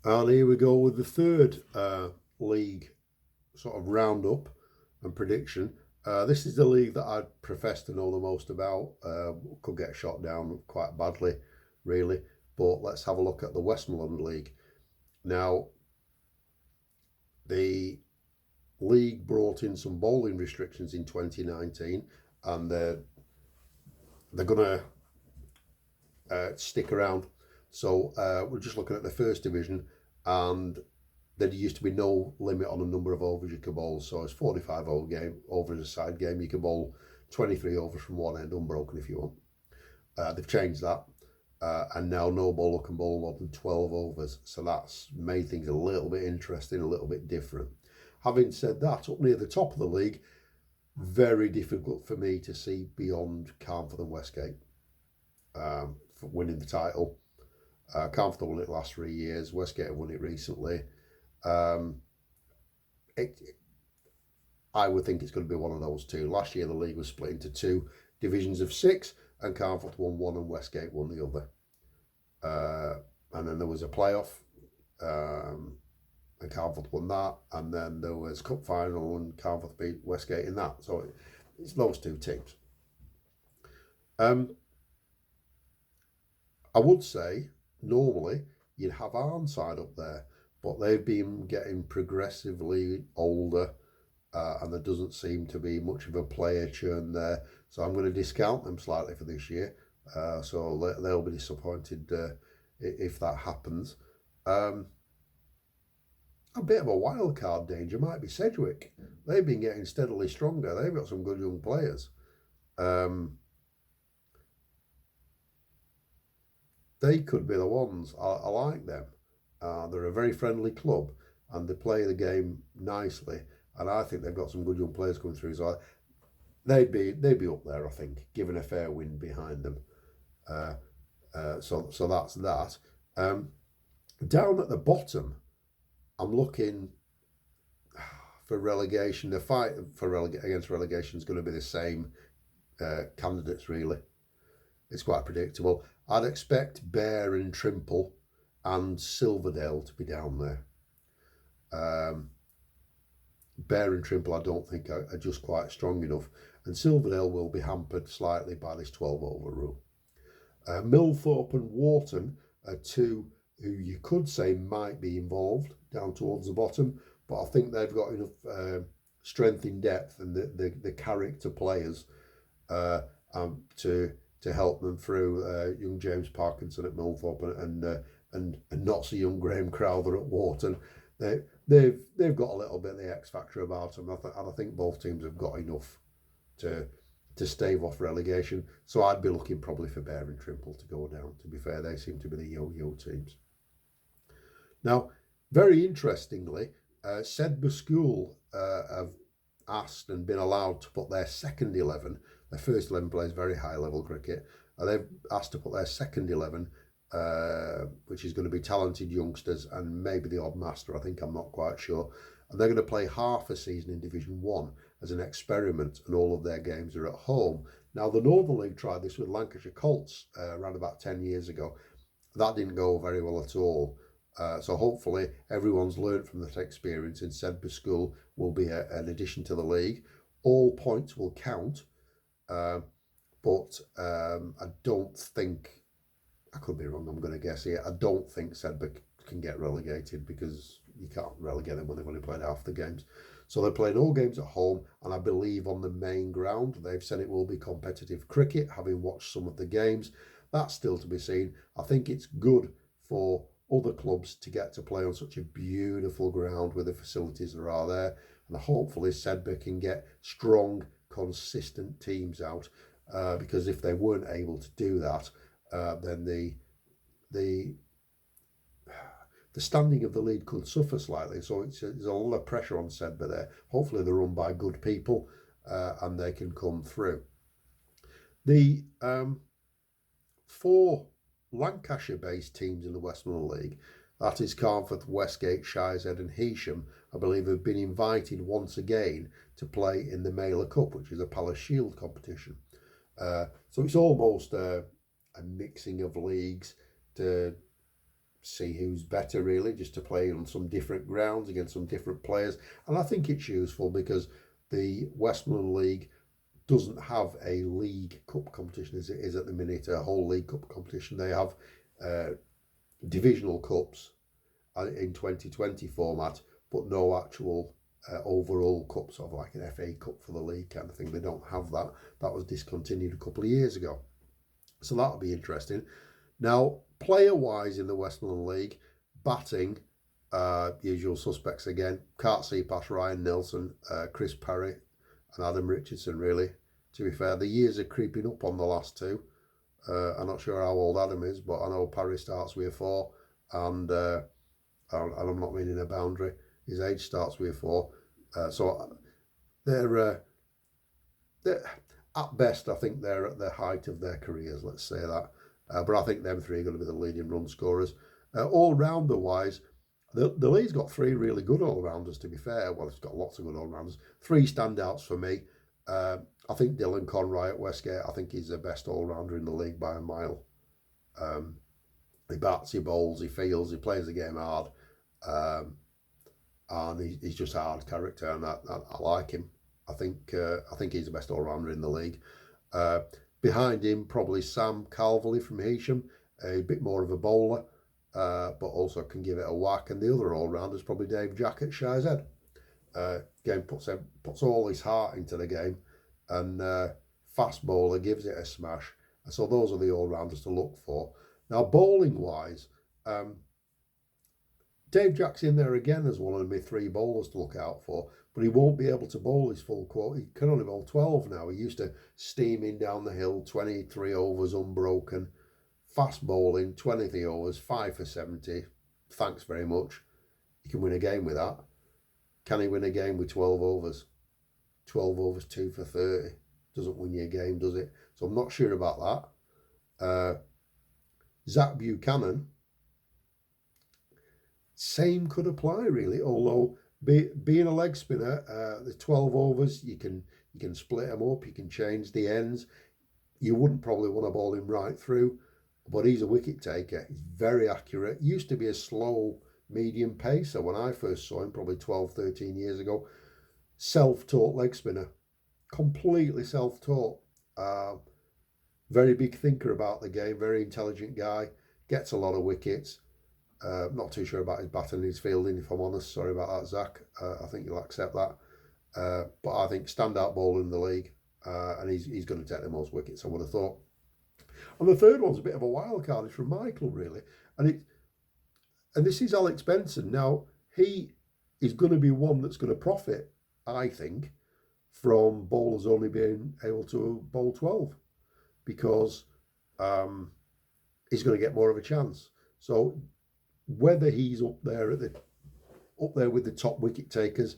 And here we go with the third league sort of roundup and prediction. This is the league that I profess to know the most about. Could get shot down quite badly, really. But let's have a look at the Westmorland League. Now, the league brought in some bowling restrictions in 2019, and they're going to stick around. So we're just looking at the first division, and there used to be no limit on the number of overs you could bowl. So it's 45 over game, over as a side game. You can bowl 23 overs from one end unbroken if you want. They've changed that. And now no bowler can bowl more than 12 overs. So that's made things a little bit interesting, a little bit different. Having said that, up near the top of the league, very difficult for me to see beyond Carnforth and Westgate for winning the title. Carnforth won it the last 3 years. Westgate have won it recently. I would think it's going to be one of those two. Last year the league was split into two divisions of 6, and Carnforth won one and Westgate won the other. And then there was a playoff, and Carnforth won that, and then there was cup final, and Carnforth beat Westgate in that. So it's those two teams. I would say normally you'd have Arnside up there, but they've been getting progressively older, and there doesn't seem to be much of a player churn there. So I'm going to discount them slightly for this year. So they'll be disappointed if that happens. A bit of a wild card danger might be Sedgwick. They've been getting steadily stronger. They've got some good young players. They could be the ones. I like them. They're a very friendly club, and they play the game nicely. And I think they've got some good young players coming through. So they'd be up there, I think, given a fair wind behind them. So that's that. Down at the bottom, I'm looking for relegation. The fight for against relegation is going to be the same candidates, really. It's quite predictable. I'd expect Bear and Trimple and Silverdale to be down there. Bear and Trimple I don't think are just quite strong enough, and Silverdale will be hampered slightly by this 12 over rule. Millthorpe and Wharton are two who you could say might be involved down towards the bottom, but I think they've got enough strength in depth and the character players to help them through. Young James Parkinson at Millthorpe and not so young Graham Crowther at Wharton. They've got a little bit of the X factor about them, and I think both teams have got enough to stave off relegation. So I'd be looking probably for Bear and Trimple to go down. To be fair, they seem to be the yo-yo teams. Now, very interestingly, Sedbergh School have asked and been allowed to put their second 11. Their first 11 plays very high level cricket, and they've asked to put their second 11, which is going to be talented youngsters and maybe the odd master, I think, I'm not quite sure. And they're going to play half a season in Division 1 as an experiment, and all of their games are at home. Now, the Northern League tried this with Lancashire Colts around about 10 years ago. That didn't go very well at all. So hopefully everyone's learned from that experience, and Sedbergh School will be an addition to the league. All points will count, but I don't think, I could be wrong, I'm going to guess here, I don't think Sedbergh can get relegated, because you can't relegate them when they've only played half the games. So they're playing all games at home, and I believe on the main ground. They've said it will be competitive cricket, having watched some of the games. That's still to be seen. I think it's good for other clubs to get to play on such a beautiful ground with the facilities that are there, and hopefully Sedbergh can get strong, consistent teams out, because if they weren't able to do that, then the standing of the league could suffer slightly. So there's a lot of pressure on Sedbergh there. Hopefully they're run by good people, and they can come through. The 4 Lancashire-based teams in the Westmorland League, that is Carnforth, Westgate, Shireshead and Heysham, I believe have been invited once again to play in the Mailer Cup, which is a Palace Shield competition. So it's almost a mixing of leagues to see who's better, really, just to play on some different grounds against some different players. And I think it's useful because the Westmorland League doesn't have a League Cup competition as it is at the minute, a whole League Cup competition. They have divisional cups in 2020 format, but no actual overall cup, sort of like an FA Cup for the league kind of thing. They don't have that. That was discontinued a couple of years ago. So that'll be interesting. Now, player-wise in the Westmorland League, batting, usual suspects again. Can't see past Ryan Nelson, Chris Parry and Adam Richardson, really. To be fair, the years are creeping up on the last two. I'm not sure how old Adam is, but I know Parry starts with a 4, and I'm not meaning a boundary. His age starts with a 4. So they're at best, I think they're at the height of their careers, let's say that. But I think them three are going to be the leading run scorers. All-rounder wise, the league's got 3 really good all-rounders, to be fair. Well, it's got lots of good all-rounders. 3 standouts for me. I think Dylan Conroy at Westgate, I think he's the best all-rounder in the league by a mile. He bats, he bowls, he fields, he plays the game hard. And he's just a hard character, and I like him. I think he's the best all-rounder in the league. Behind him, probably Sam Calverley from Heysham, a bit more of a bowler, but also can give it a whack. And the other all-rounder is probably Dave Jack at Shire's Head. Again, puts all his heart into the game, and fast bowler, gives it a smash. And so those are the all-rounders to look for. Now, bowling-wise, Dave Jack's in there again as one of my 3 bowlers to look out for, but he won't be able to bowl his full quote. He can only bowl 12 now. He used to steaming down the hill, 23 overs unbroken, fast bowling, 23 overs, 5 for 70. Thanks very much. He can win a game with that. Can he win a game with 12 overs? 12 overs, 2 for 30. Doesn't win you a game, does it? So I'm not sure about that. Zach Buchanan, same could apply really, although being a leg spinner, the 12 overs, you can split them up, you can change the ends. You wouldn't probably want to bowl him right through, but he's a wicket taker. He's very accurate. Used to be a slow medium pacer when I first saw him, probably 12, 13 years ago. Self-taught leg spinner, completely self-taught. Very big thinker about the game, very intelligent guy, gets a lot of wickets. Not too sure about his batting and his fielding, if I'm honest. Sorry about that, Zach. I think you'll accept that. But I think standout bowler in the league, and he's going to take the most wickets, I would have thought. And the third one's a bit of a wild card. It's from my club, really. And this is Alex Benson. Now, he is going to be one that's going to profit, I think, from bowlers only being able to bowl 12, because he's going to get more of a chance. So whether he's up there with the top wicket takers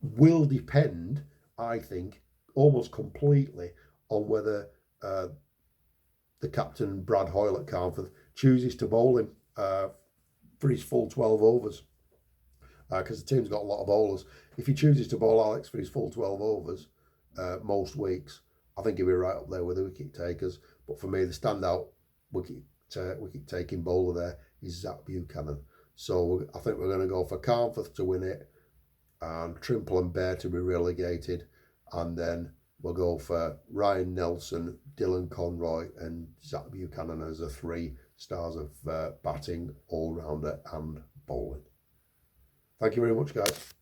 will depend, I think, almost completely on whether the captain, Brad Hoyle at Carnforth, chooses to bowl him for his full 12 overs. Because the team's got a lot of bowlers. If he chooses to bowl Alex for his full 12 overs most weeks, I think he'll be right up there with the wicket takers. But for me, the standout wicket-taking bowler there is Zach Buchanan. So I think we're going to go for Carnforth to win it, and Trimple and Bear to be relegated, and then we'll go for Ryan Nelson, Dylan Conroy and Zach Buchanan as the 3 stars of batting, all-rounder and bowling. Thank you very much, guys.